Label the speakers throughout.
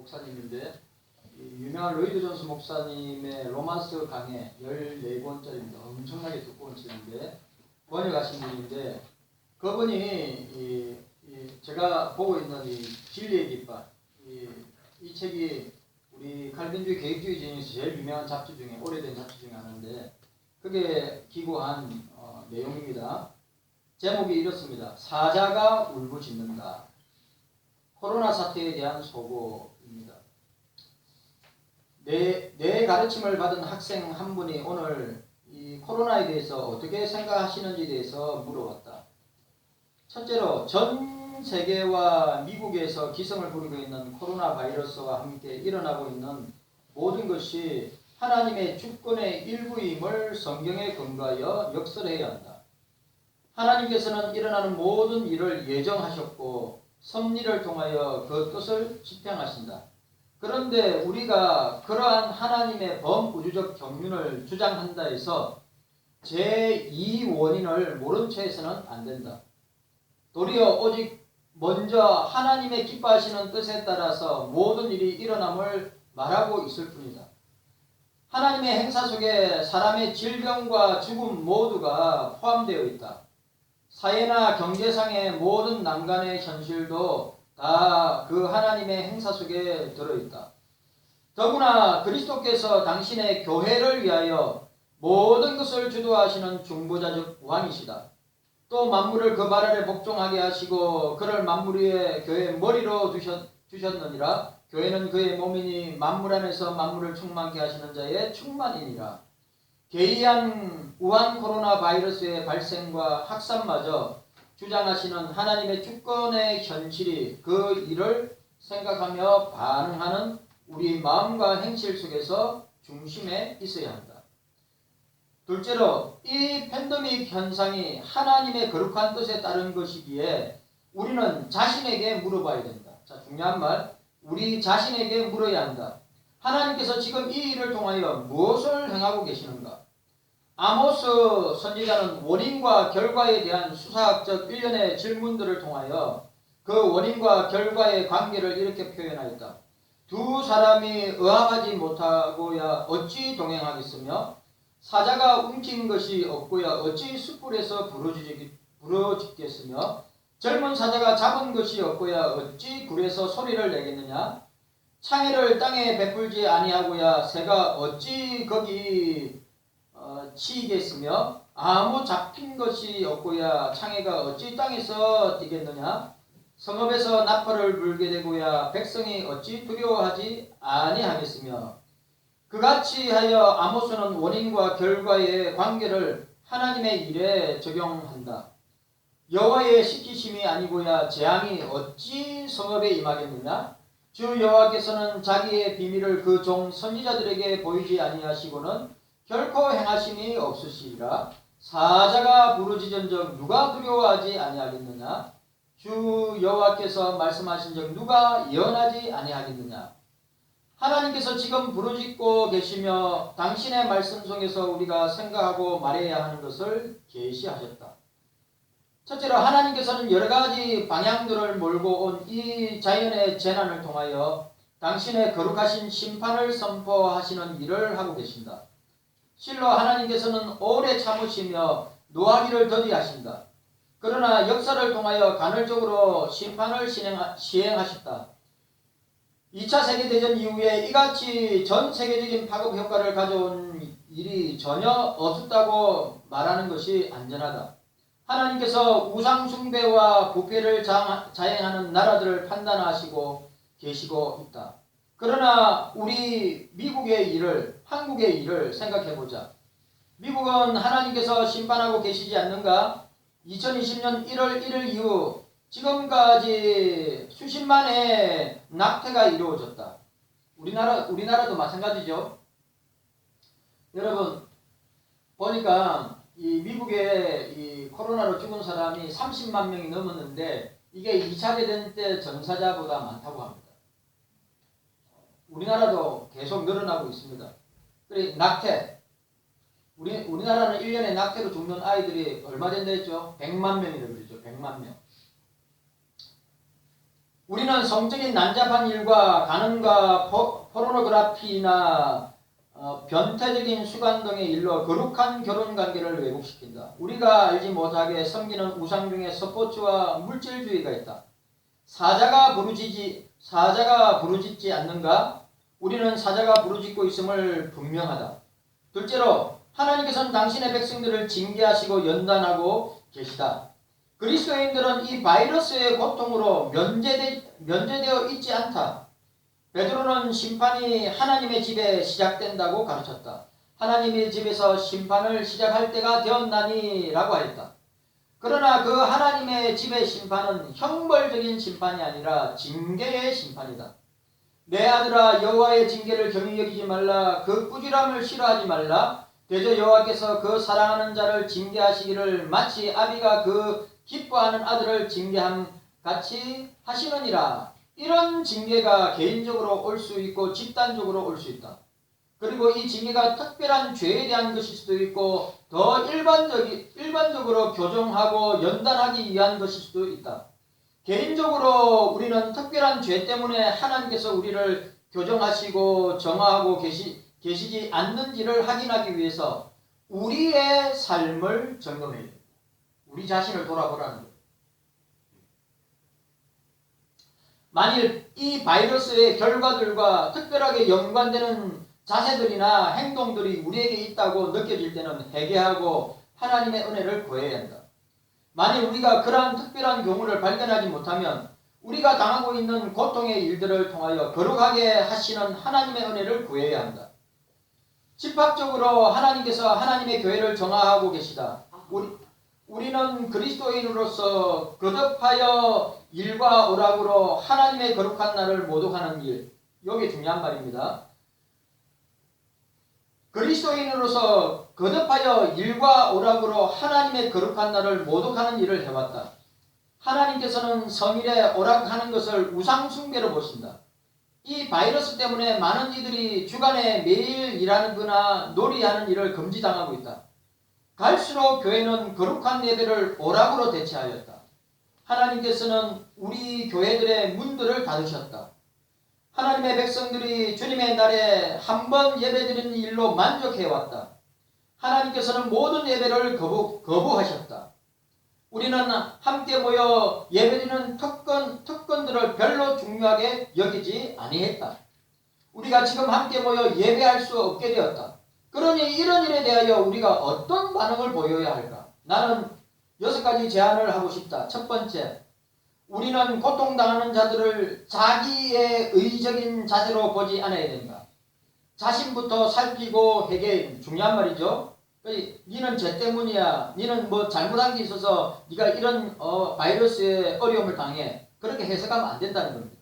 Speaker 1: 목사님인데 유명한 로이드 존스 목사님의 로마스 강해 14권짜리입니다. 엄청나게 두꺼운 책인데 번역하신 분인데 그분이 제가 보고 있는 이 진리의 깃발 이 책이 우리 칼빈주의 계획주의 중에서 제일 유명한 잡지 중에 오래된 잡지 중에 하나인데 그게 기고한 내용입니다. 제목이 이렇습니다. 사자가 울부짖는다. 코로나 사태에 대한 소고입니다. 내 가르침을 받은 학생 한 분이 오늘 이 코로나에 대해서 어떻게 생각하시는지에 대해서 물어봤다. 첫째로 전 세계와 미국에서 기승을 부리고 있는 코로나 바이러스와 함께 일어나고 있는 모든 것이 하나님의 주권의 일부임을 성경에 근거하여 역설해야 한다. 하나님께서는 일어나는 모든 일을 예정하셨고 섭리를 통하여 그 뜻을 집행하신다. 그런데 우리가 그러한 하나님의 범우주적 경륜을 주장한다 해서 제2 원인을 모른 채 해서는 안 된다. 도리어 오직 먼저 하나님의 기뻐하시는 뜻에 따라서 모든 일이 일어남을 말하고 있을 뿐이다. 하나님의 행사 속에 사람의 질병과 죽음 모두가 포함되어 있다. 사회나 경제상의 모든 난간의 현실도 다 그 하나님의 행사 속에 들어있다. 더구나 그리스도께서 당신의 교회를 위하여 모든 것을 주도하시는 중보자적 왕이시다. 또 만물을 그 발 아래 복종하게 하시고 그를 만물 위에 교회의 머리로 주셨느니라. 교회는 그의 몸이니 만물 안에서 만물을 충만케 하시는 자의 충만이니라. 개이한 우한 코로나 바이러스의 발생과 확산마저 주장하시는 하나님의 주권의 현실이 그 일을 생각하며 반응하는 우리 마음과 행실 속에서 중심에 있어야 한다. 둘째로 이 팬데믹 현상이 하나님의 거룩한 뜻에 따른 것이기에 우리는 자신에게 물어봐야 된다. 자, 중요한 말. 우리 자신에게 물어야 한다. 하나님께서 지금 이 일을 통하여 무엇을 행하고 계시는가? 아모스 선지자는 원인과 결과에 대한 수사학적 일련의 질문들을 통하여 그 원인과 결과의 관계를 이렇게 표현하였다. 두 사람이 의합하지 못하고야 어찌 동행하겠으며 사자가 움킨 것이 없고야 어찌 숯불에서 부러지겠으며 젊은 사자가 잡은 것이 없고야 어찌 굴에서 소리를 내겠느냐? 창해를 땅에 베풀지 아니하고야 새가 어찌 거기 치이겠으며 아무 잡힌 것이 없고야 창해가 어찌 땅에서 뛰겠느냐? 성읍에서 나팔을 불게 되고야 백성이 어찌 두려워하지 아니하겠으며 그같이 하여 아모스는 원인과 결과의 관계를 하나님의 일에 적용한다. 여호와의 시키심이 아니고야 재앙이 어찌 성읍에 임하겠느냐? 주 여호와께서는 자기의 비밀을 그 종 선지자들에게 보이지 아니하시고는 결코 행하심이 없으시리라. 사자가 부르짖은적 누가 두려워하지 아니하겠느냐? 주 여호와께서 말씀하신적 누가 예언하지 아니하겠느냐? 하나님께서 지금 부르짖고 계시며 당신의 말씀 속에서 우리가 생각하고 말해야 하는 것을 계시하셨다. 첫째로 하나님께서는 여러 가지 방향들을 몰고 온 이 자연의 재난을 통하여 당신의 거룩하신 심판을 선포하시는 일을 하고 계신다. 실로 하나님께서는 오래 참으시며 노하기를 더디하신다. 그러나 역사를 통하여 간헐적으로 심판을 시행하셨다. 2차 세계대전 이후에 이같이 전 세계적인 파급 효과를 가져온 일이 전혀 없었다고 말하는 것이 안전하다. 하나님께서 우상숭배와 부패를 자행하는 나라들을 판단하시고 계시고 있다. 그러나 우리 미국의 일을, 한국의 일을 생각해보자. 미국은 하나님께서 심판하고 계시지 않는가? 2020년 1월 1일 이후 지금까지 수십만의 낙태가 이루어졌다. 우리나라도 마찬가지죠. 여러분 보니까 이 미국의 이 코로나로 죽은 사람이 30만 명이 넘었는데 이게 2차 대전 때 전사자보다 많다고 합니다. 우리나라도 계속 늘어나고 있습니다. 그리고 낙태. 우리나라는 1년에 낙태로 죽는 아이들이 얼마 된다 했죠? 100만 명이라고 그랬죠. 100만 명. 우리는 성적인 난잡한 일과 가늠과 포르노그래피나 변태적인 수관 등의 일로 거룩한 결혼관계를 왜곡시킨다. 우리가 알지 못하게 섬기는 우상 중에 스포츠와 물질주의가 있다. 사자가 부르짖지 않는가? 우리는 사자가 부르짖고 있음을 분명하다. 둘째로 하나님께서는 당신의 백성들을 징계하시고 연단하고 계시다. 그리스도인들은 이 바이러스의 고통으로 면제되어 있지 않다. 베드로는 심판이 하나님의 집에 시작된다고 가르쳤다. 하나님의 집에서 심판을 시작할 때가 되었나니 라고 하였다. 그러나 그 하나님의 집의 심판은 형벌적인 심판이 아니라 징계의 심판이다. 내 아들아, 여호와의 징계를 경히 여기지 말라. 그 꾸지람을 싫어하지 말라. 대저 여호와께서 그 사랑하는 자를 징계하시기를 마치 아비가 그 기뻐하는 아들을 징계함 같이 하시느니라. 이런 징계가 개인적으로 올 수 있고 집단적으로 올 수 있다. 그리고 이 징계가 특별한 죄에 대한 것일 수도 있고 더 일반적으로 교정하고 연단하기 위한 것일 수도 있다. 개인적으로 우리는 특별한 죄 때문에 하나님께서 우리를 교정하시고 정화하고 계시지 않는지를 확인하기 위해서 우리의 삶을 점검해야 됩니다. 우리 자신을 돌아보라는 거예요. 만일 이 바이러스의 결과들과 특별하게 연관되는 자세들이나 행동들이 우리에게 있다고 느껴질 때는 회개하고 하나님의 은혜를 구해야 한다. 만일 우리가 그러한 특별한 경우를 발견하지 못하면 우리가 당하고 있는 고통의 일들을 통하여 거룩하게 하시는 하나님의 은혜를 구해야 한다. 집합적으로 하나님께서 하나님의 교회를 정화하고 계시다. 우리는 그리스도인으로서 거듭하여 일과 오락으로 하나님의 거룩한 날을 모독하는 일, 이게 중요한 말입니다. 그리스도인으로서 거듭하여 일과 오락으로 하나님의 거룩한 날을 모독하는 일을 해왔다. 하나님께서는 성일에 오락하는 것을 우상숭배로 보신다. 이 바이러스 때문에 많은 이들이 주간에 매일 일하거나 놀이하는 일을 금지당하고 있다. 갈수록 교회는 거룩한 예배를 오락으로 대체하였다. 하나님께서는 우리 교회들의 문들을 닫으셨다. 하나님의 백성들이 주님의 날에 한 번 예배드리는 일로 만족해왔다. 하나님께서는 모든 예배를 거부하셨다. 우리는 함께 모여 예배드리는 특권들을 별로 중요하게 여기지 아니했다. 우리가 지금 함께 모여 예배할 수 없게 되었다. 그러니 이런 일에 대하여 우리가 어떤 반응을 보여야 할까? 나는 6가지 제안을 하고 싶다. 첫 번째, 우리는 고통당하는 자들을 자기의 의적인 자세로 보지 않아야 된다. 자신부터 살피고 회개해. 중요한 말이죠. 니는 죄 때문이야. 니는 뭐 잘못한 게 있어서 니가 이런 바이러스에 어려움을 당해. 그렇게 해석하면 안 된다는 겁니다.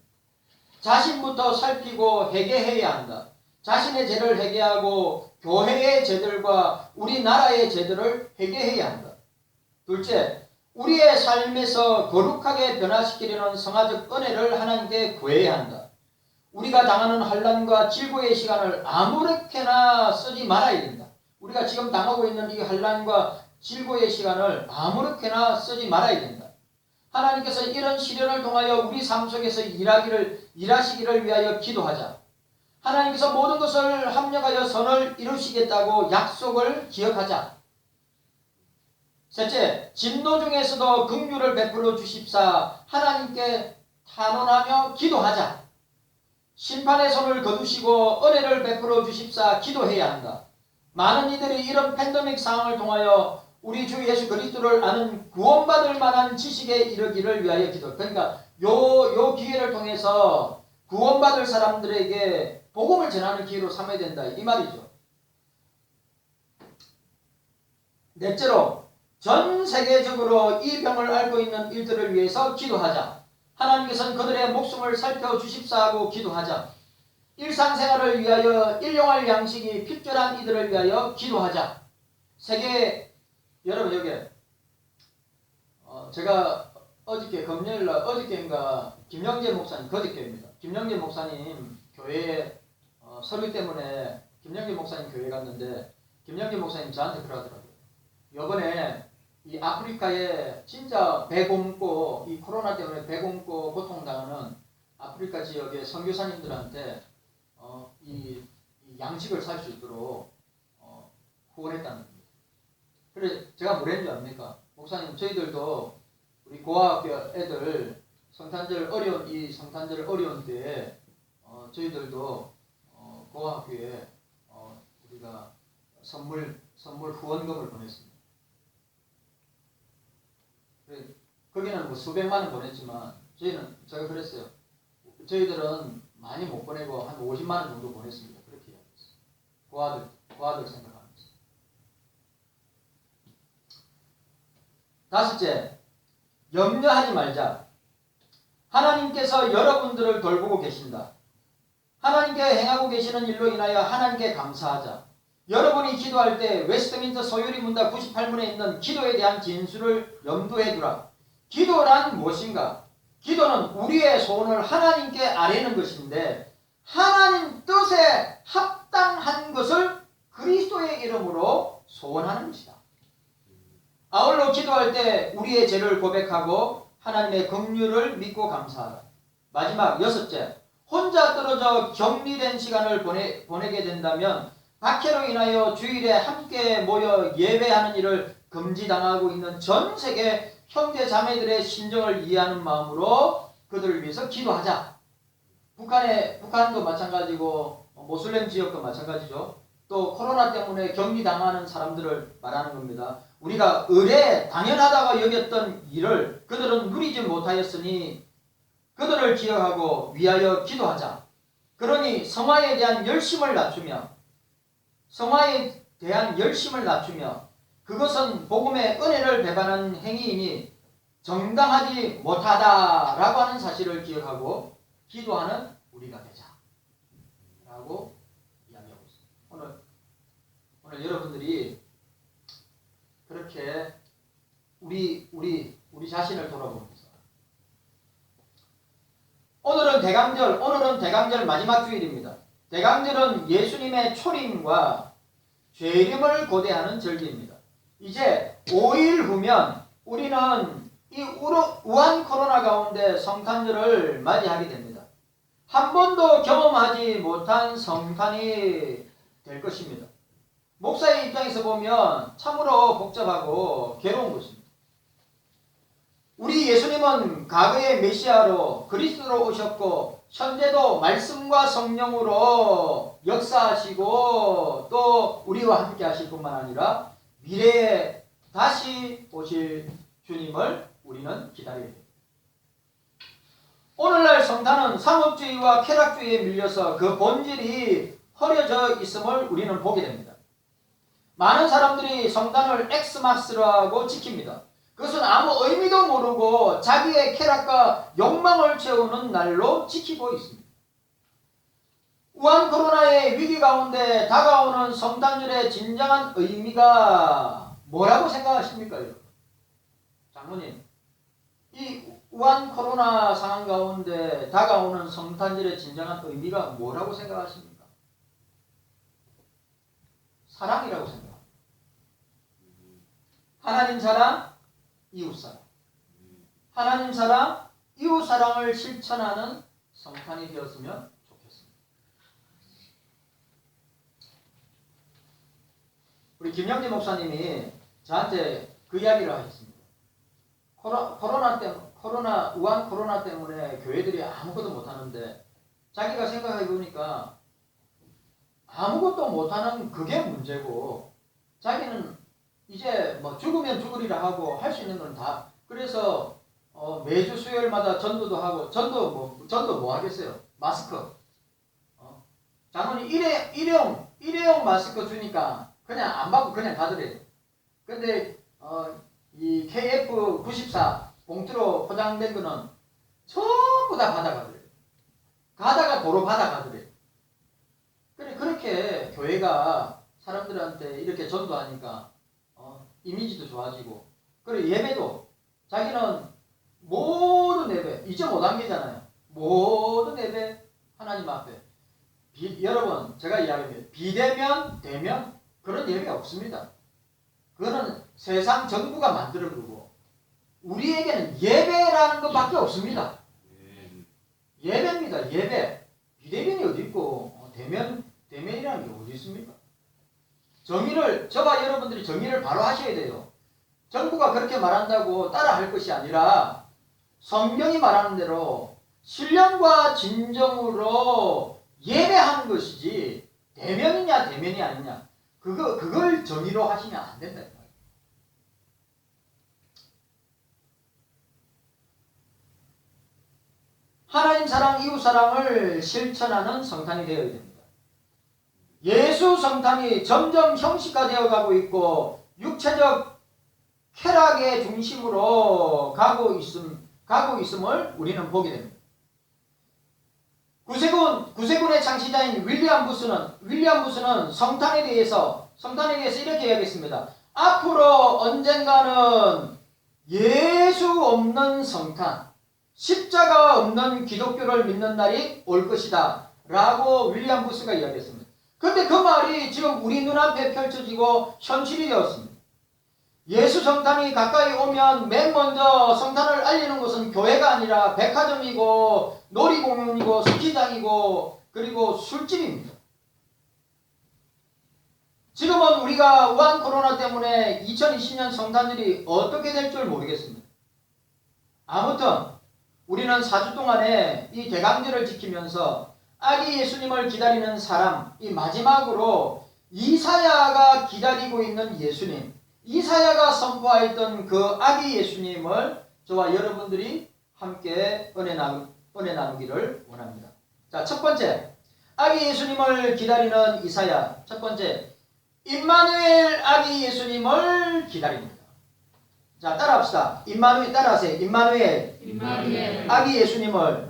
Speaker 1: 자신부터 살피고 회개해야 한다. 자신의 죄를 회개하고 교회의 죄들과 우리나라의 죄들을 회개해야 한다. 둘째, 우리의 삶에서 거룩하게 변화시키려는 성화적 은혜를 하나님께 구해야 한다. 우리가 당하는 환난과 질고의 시간을 아무렇게나 쓰지 말아야 된다. 우리가 지금 당하고 있는 이 환난과 질고의 시간을 아무렇게나 쓰지 말아야 된다. 하나님께서 이런 시련을 통하여 우리 삶 속에서 일하시기를 위하여 기도하자. 하나님께서 모든 것을 합력하여 선을 이루시겠다고 약속을 기억하자. 셋째, 진노 중에서도 긍휼을 베풀어 주십사 하나님께 탄원하며 기도하자. 심판의 손을 거두시고 은혜를 베풀어 주십사 기도해야 한다. 많은 이들이 이런 팬데믹 상황을 통하여 우리 주 예수 그리스도를 아는 구원받을 만한 지식에 이르기를 위하여 기도. 그러니까 요 기회를 통해서 구원받을 사람들에게 복음을 전하는 기회로 삼아야 된다. 이 말이죠. 넷째로, 전 세계적으로 이 병을 앓고 있는 일들을 위해서 기도하자. 하나님께서는 그들의 목숨을 살펴주십사 하고 기도하자. 일상생활을 위하여 일용할 양식이 필요한 이들을 위하여 기도하자. 여러분 여기 제가 어저께인가 김영재 목사님, 그저께입니다. 김영재 목사님 교회에 설교 때문에 김영재 목사님 교회 갔는데 김영재 목사님 저한테 그러더라고요. 이번에 이 아프리카에 진짜 배 굶고 이 코로나 때문에 배 굶고 고통당하는 아프리카 지역의 선교사님들한테 이 양식을 살 수 있도록 후원했다는 겁니다. 그래 제가 뭐랬는 줄 압니까? 목사님 저희들도 우리 고아학교 애들 성탄절 어려운 때에 저희들도 고아학교에 우리가 선물 후원금을 보냈습니다. 거기는 뭐 수백만 원 보냈지만 제가 그랬어요. 저희들은 많이 못 보내고 한 50만 원 정도 보냈습니다. 그렇게 이야기했어요. 고아들 생각하면서. 다섯째, 염려하지 말자. 하나님께서 여러분들을 돌보고 계신다. 하나님께 행하고 계시는 일로 인하여 하나님께 감사하자. 여러분이 기도할 때 웨스트민스터 소유리 문답 98문에 있는 기도에 대한 진술을 염두에 두라. 기도란 무엇인가? 기도는 우리의 소원을 하나님께 아뢰는 것인데 하나님 뜻에 합당한 것을 그리스도의 이름으로 소원하는 것이다. 아울러 기도할 때 우리의 죄를 고백하고 하나님의 긍휼을 믿고 감사하라. 마지막 여섯째, 혼자 떨어져 격리된 시간을 보내게 된다면 박해로 인하여 주일에 함께 모여 예배하는 일을 금지당하고 있는 전 세계 형제 자매들의 심정을 이해하는 마음으로 그들을 위해서 기도하자. 북한도 마찬가지고 모슬렘 지역도 마찬가지죠. 또 코로나 때문에 격리당하는 사람들을 말하는 겁니다. 우리가 의례 당연하다고 여겼던 일을 그들은 누리지 못하였으니 그들을 기억하고 위하여 기도하자. 그러니 성화에 대한 열심을 낮추며 그것은 복음의 은혜를 배반한 행위이니 정당하지 못하다라고 하는 사실을 기억하고 기도하는 우리가 되자 라고 이야기하고 있습니다. 오늘 여러분들이 그렇게 우리 자신을 돌아보면서 오늘은 대강절 마지막 주일입니다. 대강절은 예수님의 초림과 죄림을 고대하는 절기입니다. 이제 5일 후면 우리는 이 우한 코로나 가운데 성탄절을 맞이하게 됩니다. 한 번도 경험하지 못한 성탄이 될 것입니다. 목사의 입장에서 보면 참으로 복잡하고 괴로운 것입니다. 우리 예수님은 과거의 메시아로 그리스도로 오셨고 현재도 말씀과 성령으로 역사하시고 또 우리와 함께 하실 뿐만 아니라 미래에 다시 오실 주님을 우리는 기다려야 됩니다. 오늘날 성탄은 상업주의와 쾌락주의에 밀려서 그 본질이 흐려져 있음을 우리는 보게 됩니다. 많은 사람들이 성탄을 엑스마스로 하고 지킵니다. 그것은 아무 의미도 모르고 자기의 쾌락과 욕망을 채우는 날로 지키고 있습니다. 우한 코로나의 위기 가운데 다가오는 성탄절의 진정한 의미가 뭐라고 생각하십니까, 여러분? 장로님, 이 우한 코로나 상황 가운데 다가오는 성탄절의 진정한 의미가 뭐라고 생각하십니까? 사랑이라고 생각합니다. 하나님 사랑, 이웃 사랑. 하나님 사랑, 이웃 사랑을 실천하는 성탄이 되었으면 좋겠습니다. 우리 김영재 목사님이 저한테 그 이야기를 하셨습니다. 우한 코로나 때문에 교회들이 아무것도 못하는데 자기가 생각해 보니까 아무것도 못하는 그게 문제고 자기는 이제 뭐 죽으면 죽으리라 하고 할 수 있는 건 다 그래서 매주 수요일마다 전도도 하고 전도 뭐 하겠어요? 마스크. 장로님 일회용 마스크 주니까 그냥 안 받고 그냥 가더래요. 근데 이 KF94 봉투로 포장된 거는 전부 다 받아가더래요. 가다가 도로 받아가더래요. 그렇게 교회가 사람들한테 이렇게 전도하니까 이미지도 좋아지고 그리고 예배도 자기는 모든 예배 이제 5단계잖아요. 모든 예배 하나님 앞에 여러분 제가 이야기합니다. 비대면 대면 그런 예배 없습니다. 그거는 세상 정부가 만들어 두고 우리에게는 예배라는 것밖에 없습니다. 예배입니다. 예배. 비대면이 어디 있고 대면이라는 게 어디 있습니까? 저와 여러분들이 정의를 바로 하셔야 돼요. 정부가 그렇게 말한다고 따라할 것이 아니라 성경이 말하는 대로 신령과 진정으로 예배하는 것이지 대면이냐 대면이 아니냐 그걸 정의로 하시면 안 된다. 하나님 사랑, 이웃 사랑을 실천하는 성탄이 되어야 됩니다. 예수 성탄이 점점 형식화되어 가고 있고 육체적 쾌락의 중심으로 가고 있음을 우리는 보게 됩니다. 구세군의 창시자인 윌리엄 부스는 성탄에 대해서 이렇게 이야기했습니다. 앞으로 언젠가는 예수 없는 성탄, 십자가 없는 기독교를 믿는 날이 올 것이다 라고 윌리엄 부스가 이야기했습니다. 그런데 그 말이 지금 우리 눈앞에 펼쳐지고 현실이 되었습니다. 예수 성탄이 가까이 오면 맨 먼저 성탄을 알리는 것은 교회가 아니라 백화점이고 놀이공원이고 스키장이고 그리고 술집입니다. 지금은 우리가 우한 코로나 때문에 2020년 성탄절이 어떻게 될 줄 모르겠습니다. 아무튼 우리는 4주 동안에 이 대강절을 지키면서 아기 예수님을 기다리는 사람, 이 마지막으로 이사야가 기다리고 있는 예수님, 이사야가 선포하였던 그 아기 예수님을 저와 여러분들이 함께 은혜 나누기를 원합니다. 자, 첫 번째, 아기 예수님을 기다리는 이사야. 첫 번째, 임마누엘 아기 예수님을 기다립니다. 자, 따라합시다. 임마누엘 따라하세요. 임마누엘 아기 예수님을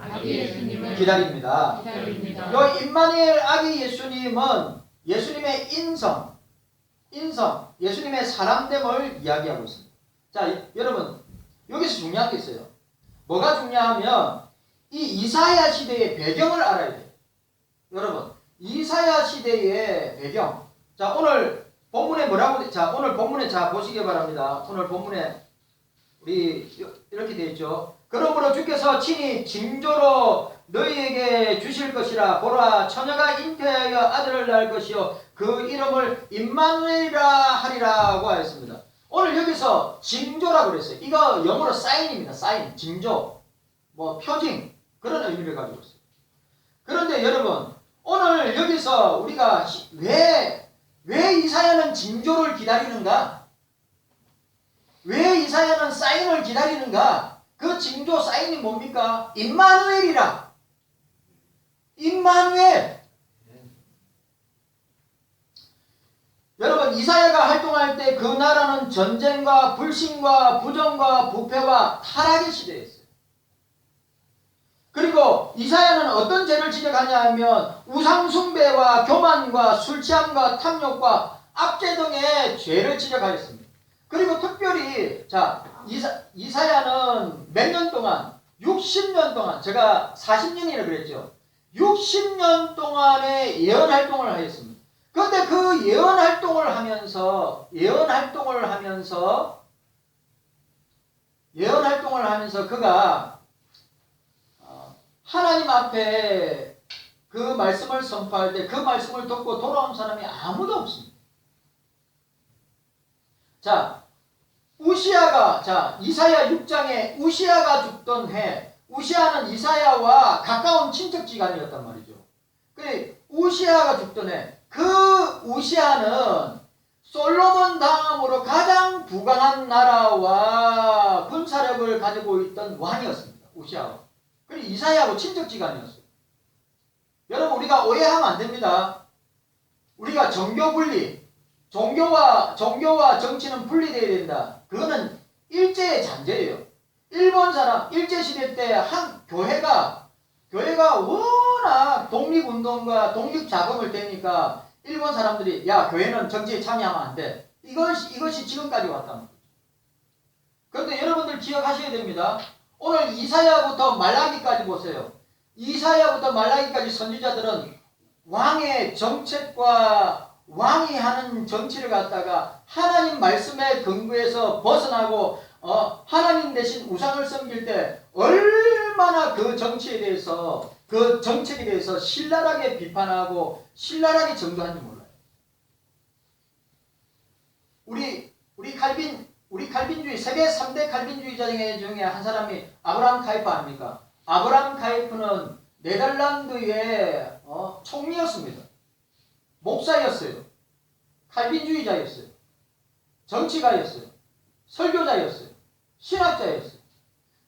Speaker 1: 기다립니다. 이 임마누엘 아기 예수님은 예수님의 인성, 예수님의 사람됨을 이야기하고 있습니다. 자, 여러분 여기서 중요한 게 있어요. 뭐가 중요하면 이 이사야 시대의 배경을 알아야 돼요. 여러분, 이사야 시대의 배경. 자, 오늘 본문에 오늘 본문에 보시기 바랍니다. 오늘 본문에 우리 이렇게 되어 있죠. 그러므로 주께서 친히 징조로 너희에게 주실 것이라. 보라, 처녀가 잉태하여 아들을 낳을 것이요 그 이름을 임마누엘이라 하리라고 하였습니다. 오늘 여기서 징조라고 그랬어요. 이거 영어로 사인입니다. 사인, 징조, 표징 그런 의미를 가지고 있어요. 그런데 여러분, 오늘 여기서 우리가 왜 이사야는 징조를 기다리는가? 왜 이사야는 사인을 기다리는가? 그 징조 사인이 뭡니까? 임마누엘이라. 임마누엘. 여러분, 이사야가 활동할 때 그 나라는 전쟁과 불신과 부정과 부패와 타락의 시대였어요. 그리고 이사야는 어떤 죄를 지적하냐 하면 우상숭배와 교만과 술취함과 탐욕과 압제 등의 죄를 지적하였습니다. 그리고 특별히 이사야는 몇 년 동안 60년 동안 제가 40년이라 그랬죠. 60년 동안의 예언 활동을 하였습니다. 그런데 그 예언 활동을 하면서 그가 하나님 앞에 그 말씀을 선포할 때 그 말씀을 듣고 돌아온 사람이 아무도 없습니다. 자, 이사야 6장에 우시아가 죽던 해, 우시아는 이사야와 가까운 친척지간이었단 말이죠. 그래, 우시아가 죽던 해, 그 우시아는 솔로몬 다음으로 가장 부강한 나라와 군사력을 가지고 있던 왕이었습니다. 우시아가. 그리고 이사야하고 친척지간이었어요. 여러분, 우리가 오해하면 안 됩니다. 우리가 종교 분리, 종교와 정치는 분리되어야 된다. 그거는 일제의 잔재예요. 일본 사람, 일제시대 때 한 교회가 워낙 독립운동과 독립자금을 대니까 일본 사람들이 야, 교회는 정치에 참여하면 안 돼. 이것이 지금까지 왔다는 거죠. 그런데 여러분들 기억하셔야 됩니다. 오늘 이사야부터 말라기까지 보세요. 이사야부터 말라기까지 선지자들은 왕의 정책과 왕이 하는 정치를 갖다가 하나님 말씀의 근거에서 벗어나고 하나님 대신 우상을 섬길 때 얼마나 그 정치에 대해서 그 정책에 대해서 신랄하게 비판하고 신랄하게 정도하는지 몰라요. 우리 칼빈주의 세계 3대 칼빈주의자 중에 한 사람이 아브라함 카이프 아닙니까? 아브라함 카이프는 네덜란드의 총리였습니다. 목사였어요. 칼빈주의자였어요. 정치가였어요. 설교자였어요. 신학자였어요.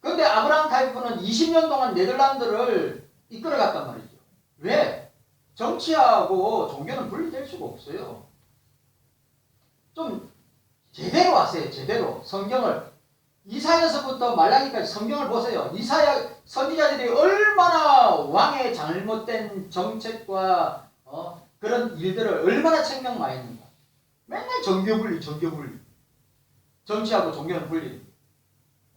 Speaker 1: 그런데 아브라함 카이프는 20년 동안 네덜란드를 이끌어갔단 말이죠. 왜? 정치하고 종교는 분리될 수가 없어요. 좀 제대로 하세요. 제대로. 성경을 이사야서부터 말라기까지 성경을 보세요. 이사야 선지자들이 얼마나 왕의 잘못된 정책과 그런 일들을 얼마나 책명 많이 했는가. 맨날 정교분리. 정치하고 종교는 분리.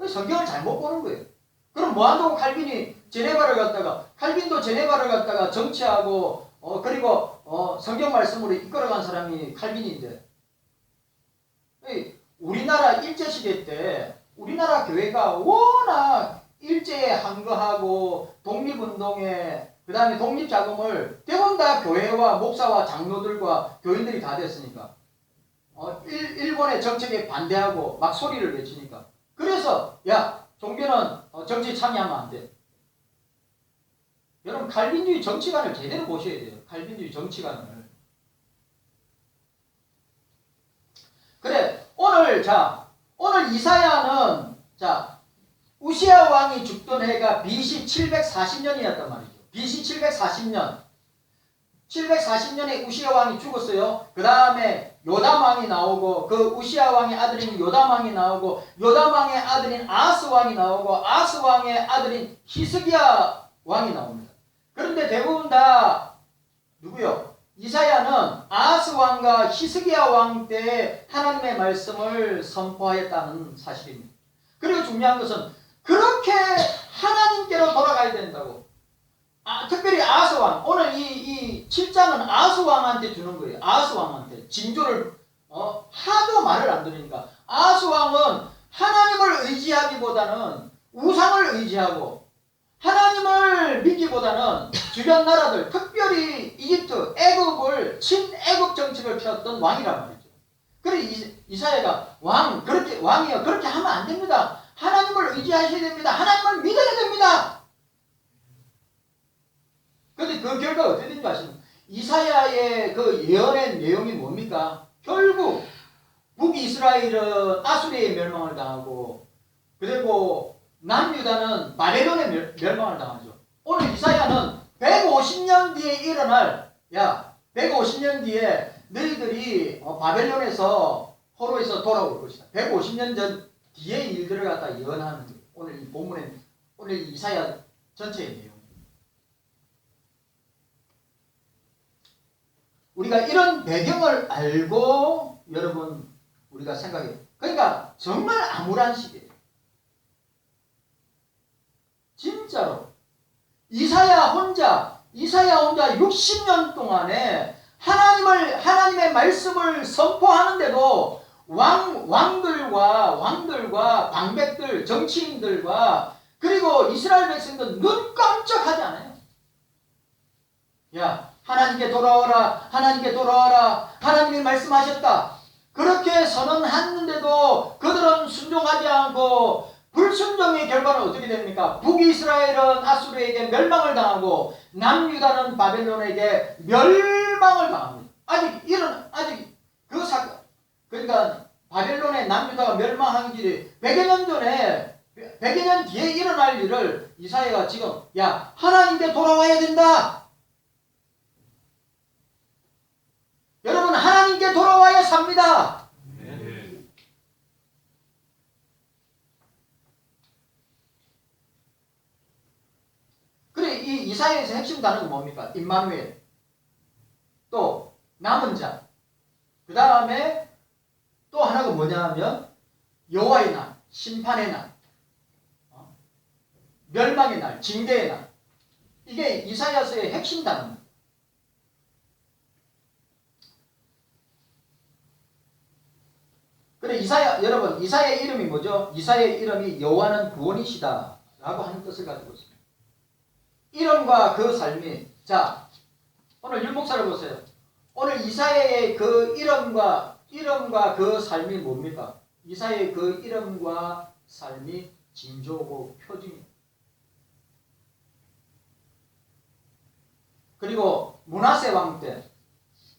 Speaker 1: 성경을 잘못 보는 거예요. 그럼 뭐한다고 칼빈이 제네바를 갖다가 칼빈도 제네바를 갖다가 정치하고 그리고 성경 말씀으로 이끌어간 사람이 칼빈인데 우리나라 일제시대 때 우리나라 교회가 워낙 일제에 항거하고 독립운동에 그 다음에 독립자금을 대부분 다 교회와 목사와 장로들과 교인들이 다 됐으니까 일본의 정책에 반대하고 막 소리를 외치니까 그래서 야 종교는 정치에 참여하면 안 돼. 여러분 칼빈주의 정치관을 제대로 보셔야 돼요. 칼빈주의 정치관을. 그래 오늘 이사야는 우시야 왕이 죽던 해가 BC 740년이었단 말이죠. BC 740년. 740년에 우시야 왕이 죽었어요. 그 다음에 요담 왕이 나오고 그 우시야 왕의 아들인 요담 왕이 나오고 요담 왕의 아들인 아스 왕이 나오고 아스 왕의 아들인 히스기야 왕이 나옵니다. 그런데 대부분 다 누구요? 이사야는 아스 왕과 히스기야 왕 때 하나님의 말씀을 선포하였다는 사실입니다. 그리고 중요한 것은 그렇게 하나님께로 돌아가야 된다고. 특별히 아스 왕. 오늘 이 7장은 아스 왕한테 주는 거예요. 아스 왕한테. 징조를 하도 말을 안 들으니까. 아스 왕은 하나님을 의지하기보다는 우상을 의지하고 하나님을 믿기보다는 주변 나라들, 특별히 이집트, 애굽을 친애굽 정책을 펴왔던 왕이란 말이죠. 그래 이사야가 왕이요 그렇게 하면 안 됩니다. 하나님을 의지하셔야 됩니다. 하나님을 믿어야 됩니다. 그런데 그 결과가 어떻게 된지 아십니까? 이사야의 그 예언의 내용이 뭡니까? 결국 북이스라엘은 아수리의 멸망을 당하고 그리고 남유다는 바벨론의 멸망을 당하죠. 오늘 이사야는 150년 뒤에 일어날 150년 뒤에 너희들이 바벨론에서 포로에서 돌아올 것이다. 150년 전 뒤의 일들을 갖다 예언하는 거예요. 오늘 이 본문에 오늘 이사야 전체의 내용. 우리가 이런 배경을 알고 여러분 우리가 생각해요. 그러니까 정말 암울한 시기예요. 진짜로 이사야 혼자 60년 동안에 하나님의 말씀을 선포하는데도 왕들과 방백들, 정치인들과 그리고 이스라엘 백성들 눈 깜짝하지 않아요. 야, 하나님께 돌아와라. 하나님께 돌아와라. 하나님이 말씀하셨다. 그렇게 선언했는데도 그들은 순종하지 않고 불순종의 결과는 어떻게 됩니까? 북이스라엘은 아수르에게 멸망을 당하고 남유다는 바벨론에게 멸망을 당합니다. 아직 그 사건, 그러니까 바벨론의 남유다가 멸망한 길이 100여 년 전에 100여 년 뒤에 일어날 일을 이사야가 지금 하나님께 돌아와야 된다. 여러분 하나님께 돌아와야 삽니다. 그래 이 이사야에서 핵심 단어가 뭡니까? 임마누엘, 또 남은 자, 그 다음에 또 하나가 뭐냐면 여호와의 날, 심판의 날, 멸망의 날, 징계의 날. 이게 이사야서의 핵심 단어입니다. 그래 이사야 여러분 이사야의 이름이 뭐죠? 이사야의 이름이 여호와는 구원이시다 라고 하는 뜻을 가지고 있습니다. 이름과 그 삶이 자 오늘 율목사를 보세요. 오늘 이사야의 그 이름과 그 삶이 뭡니까? 이사야의 그 이름과 삶이 징조고 표징입니다. 그리고 므낫세 왕 때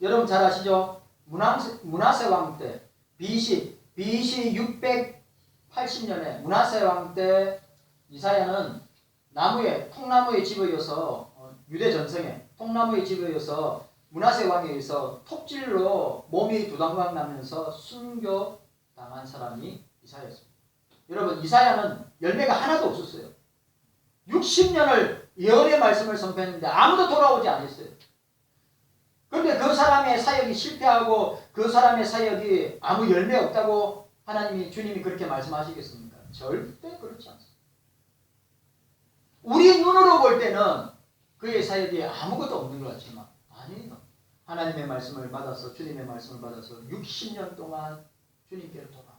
Speaker 1: 여러분 잘 아시죠? 므낫세 왕 때 BC 680년에 므낫세 왕 때 이사야는 통나무에 집어여서 유대 전성에 통나무에 집어여서 므낫세 왕에 의해서 톱질로 몸이 두당강 나면서 순교당한 사람이 이사야였습니다. 여러분 이사야는 열매가 하나도 없었어요. 60년을 예언의 말씀을 선포했는데 아무도 돌아오지 않았어요. 그런데 그 사람의 사역이 실패하고 그 사람의 사역이 아무 열매 없다고 주님이 그렇게 말씀하시겠습니까? 절대 그렇지 않습니다. 우리 눈으로 볼 때는 그의 사역이 아무것도 없는 것 같지만 아니에요. 하나님의 말씀을 받아서 주님의 말씀을 받아서 60년 동안 주님께로 돌아오라.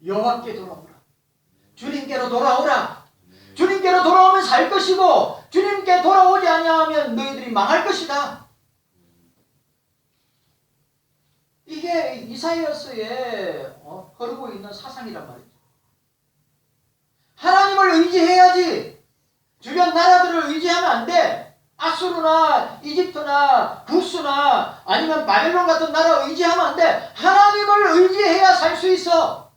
Speaker 1: 여호와께 돌아오라. 주님께로 돌아오라. 주님께로 돌아오면 살 것이고 주님께 돌아오지 아니하면 너희들이 망할 것이다. 이게 이사야서에 흐르고 있는 사상이란 말이죠. 하나님을 의지해야지. 주변 나라들을 의지하면 안 돼. 아수르나 이집트나 부스나 아니면 바벨론 같은 나라 의지하면 안 돼. 하나님을 의지해야 살 수 있어.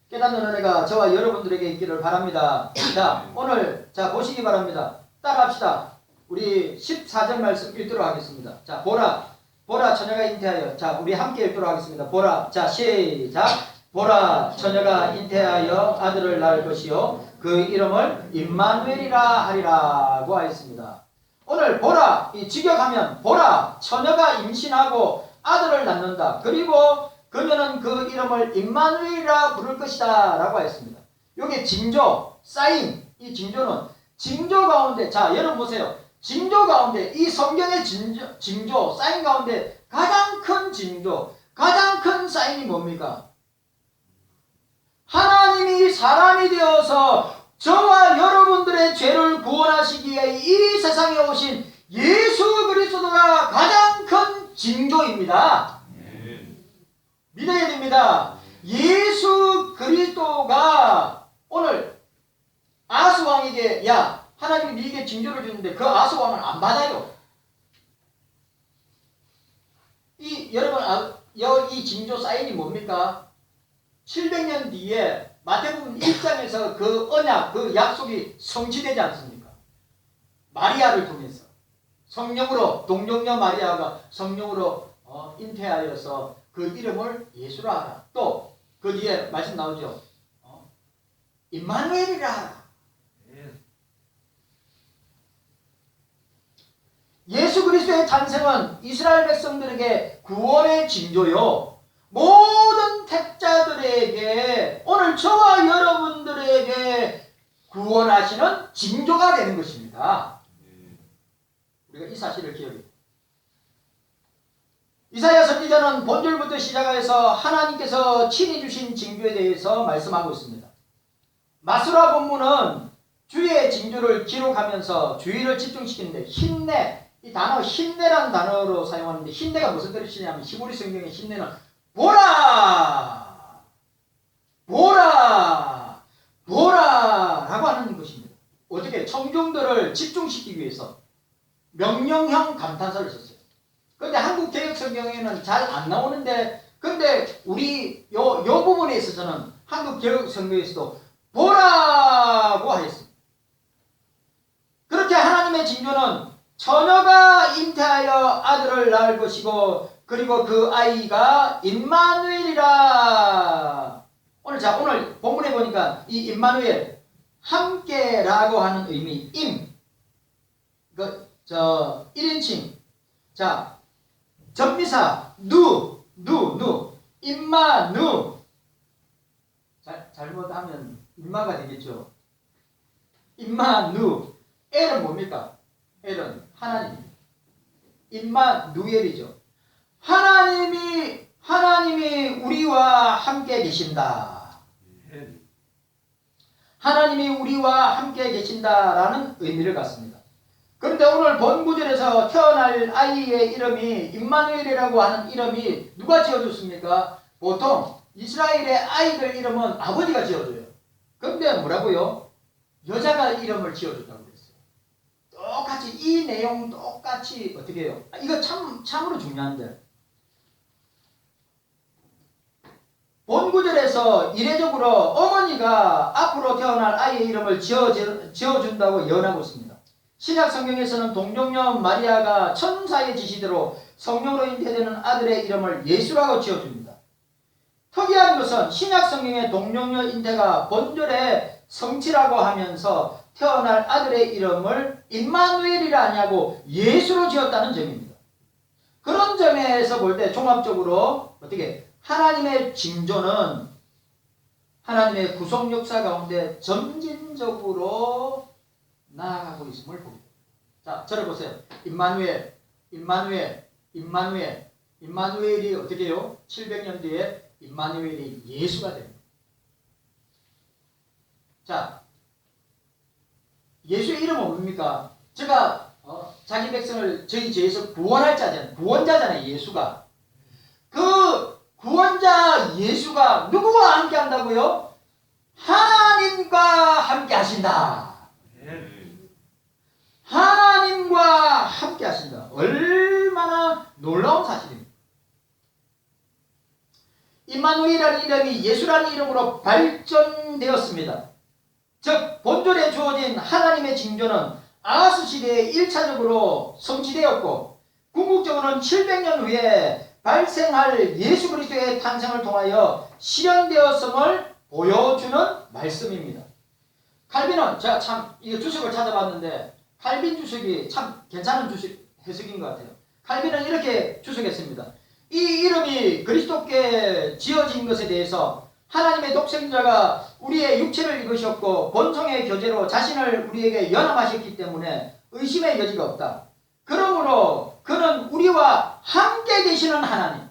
Speaker 1: 깨닫는 은혜가 저와 여러분들에게 있기를 바랍니다. 자, 오늘 보시기 바랍니다. 따라합시다. 우리 14절 말씀 읽도록 하겠습니다. 자, 보라 처녀가 잉태하여. 자, 우리 함께 읽도록 하겠습니다. 보라. 자, 시작. 보라 처녀가 잉태하여 아들을 낳을 것이요 그 이름을 임마누엘이라 하리라고 하였습니다. 오늘 보라 이 직역하면 보라 처녀가 임신하고 아들을 낳는다. 그리고 그녀는 그 이름을 임마누엘이라 부를 것이다 라고 하였습니다. 여기 징조 사인 이 징조는 징조 가운데 자 여러분 보세요. 징조 가운데 이 성경의 징조 사인 가운데 가장 큰 징조 가장 큰 사인이 뭡니까? 하나님이 사람이 되어서 저와 여러분들의 죄를 구원하시기 위해 이 세상에 오신 예수 그리스도가 가장 큰 징조입니다. 믿어야 됩니다. 예수 그리스도가 오늘 아스왕에게 야 하나님이 네게 징조를 주는데 그 아스왕은 안 받아요. 여러분 이 징조 사인이 뭡니까? 700년 뒤에 마태복음 1장에서 그 언약, 그 약속이 성취되지 않습니까? 마리아를 통해서 성령으로 동정녀 마리아가 성령으로 잉태하여서 그 이름을 예수라 하라. 또 그 뒤에 말씀 나오죠. 임마누엘이라 하라. 예수 그리스도의 탄생은 이스라엘 백성들에게 구원의 징조요. 모든 택자들에게 오늘 저와 여러분들에게 구원하시는 징조가 되는 것입니다. 우리가 이 사실을 기억해야 됩니다. 이사야 선지자는 본절부터 시작해서 하나님께서 친히 주신 징조에 대해서 말씀하고 있습니다. 마수라 본문은 주의 징조를 기록하면서 주의를 집중시키는데 힘내, 이 단어 힘내라는 단어로 사용하는데 힘내가 무슨 뜻이냐면 히브리 성경의 힘내는 보라! 보라! 보라! 라고 하는 것입니다. 어떻게? 청중들을 집중시키기 위해서 명령형 감탄사를 썼어요. 그런데 한국 개혁 성경에는 잘 안 나오는데 근데 우리 요 부분에 있어서는 한국 개혁 성경에서도 보라고 하였습니다. 그렇게 하나님의 징조는 처녀가 잉태하여 아들을 낳을 것이고 그리고 그 아이가 임마누엘이라. 오늘 본문에 보니까 이 임마누엘 함께라고 하는 의미 그 1인칭 자 전미사 누 임마누 잘못하면 임마가 되겠죠. 임마누 엘은 뭡니까? 엘은 하나님입니다. 임마누엘이죠. 하나님이 우리와 함께 계신다. 하나님이 우리와 함께 계신다라는 의미를 갖습니다. 그런데 오늘 본 구절에서 태어날 아이의 이름이 임마누엘이라고 하는 이름이 누가 지어줬습니까? 보통 이스라엘의 아이들 이름은 아버지가 지어줘요. 그런데 뭐라고요? 여자가 이름을 지어줬다고 그랬어요. 똑같이 이 내용 똑같이 어떻게 해요? 이거 참으로 중요한데 본 구절에서 이례적으로 어머니가 앞으로 태어날 아이의 이름을 지어준다고 예언하고 있습니다. 신약 성경에서는 동정녀 마리아가 천사의 지시대로 성령으로 잉태되는 아들의 이름을 예수라고 지어줍니다. 특이한 것은 신약 성경의 동정녀 잉태가 본절의 성취라고 하면서 태어날 아들의 이름을 임마누엘이라 하냐고 예수로 지었다는 점입니다. 그런 점에서 볼 때 종합적으로 어떻게 하나님의 징조는 하나님의 구속 역사 가운데 점진적으로 나아가고 있음을 보게 됩니다. 자, 저를 보세요. 임마누엘이 어떻게 해요? 700년 뒤에 임마누엘이 예수가 됩니다. 자, 예수의 이름은 뭡니까? 제가 자기 백성을 저희 죄에서 구원할 자잖아요. 구원자잖아요. 예수가. 그 구원자 예수가 누구와 함께 한다고요? 하나님과 함께 하신다. 하나님과 함께 하신다. 얼마나 놀라운 사실입니다. 임마누엘이라는 이름이 예수라는 이름으로 발전되었습니다. 즉 본절에 주어진 하나님의 징조는 아하스 시대에 1차적으로 성취되었고 궁극적으로는 700년 후에 발생할 예수 그리스도의 탄생을 통하여 실현되었음을 보여주는 말씀입니다. 칼빈은 제가 참 이 주석을 찾아봤는데 칼빈 주석이 참 괜찮은 주석 해석인 것 같아요. 칼빈은 이렇게 주석했습니다. 이 이름이 그리스도께 지어진 것에 대해서 하나님의 독생자가 우리의 육체를 입으셨고 본성의 교제로 자신을 우리에게 연합하셨기 때문에 의심의 여지가 없다. 그러므로 그는 우리와 함께 계시는 하나님.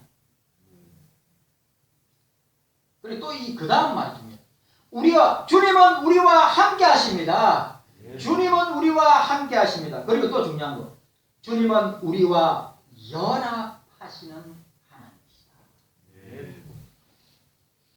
Speaker 1: 그리고 또 그 다음 말이 중요해요. 주님은 우리와 함께 하십니다. 주님은 우리와 함께 하십니다. 그리고 또 중요한 거. 주님은 우리와 연합하시는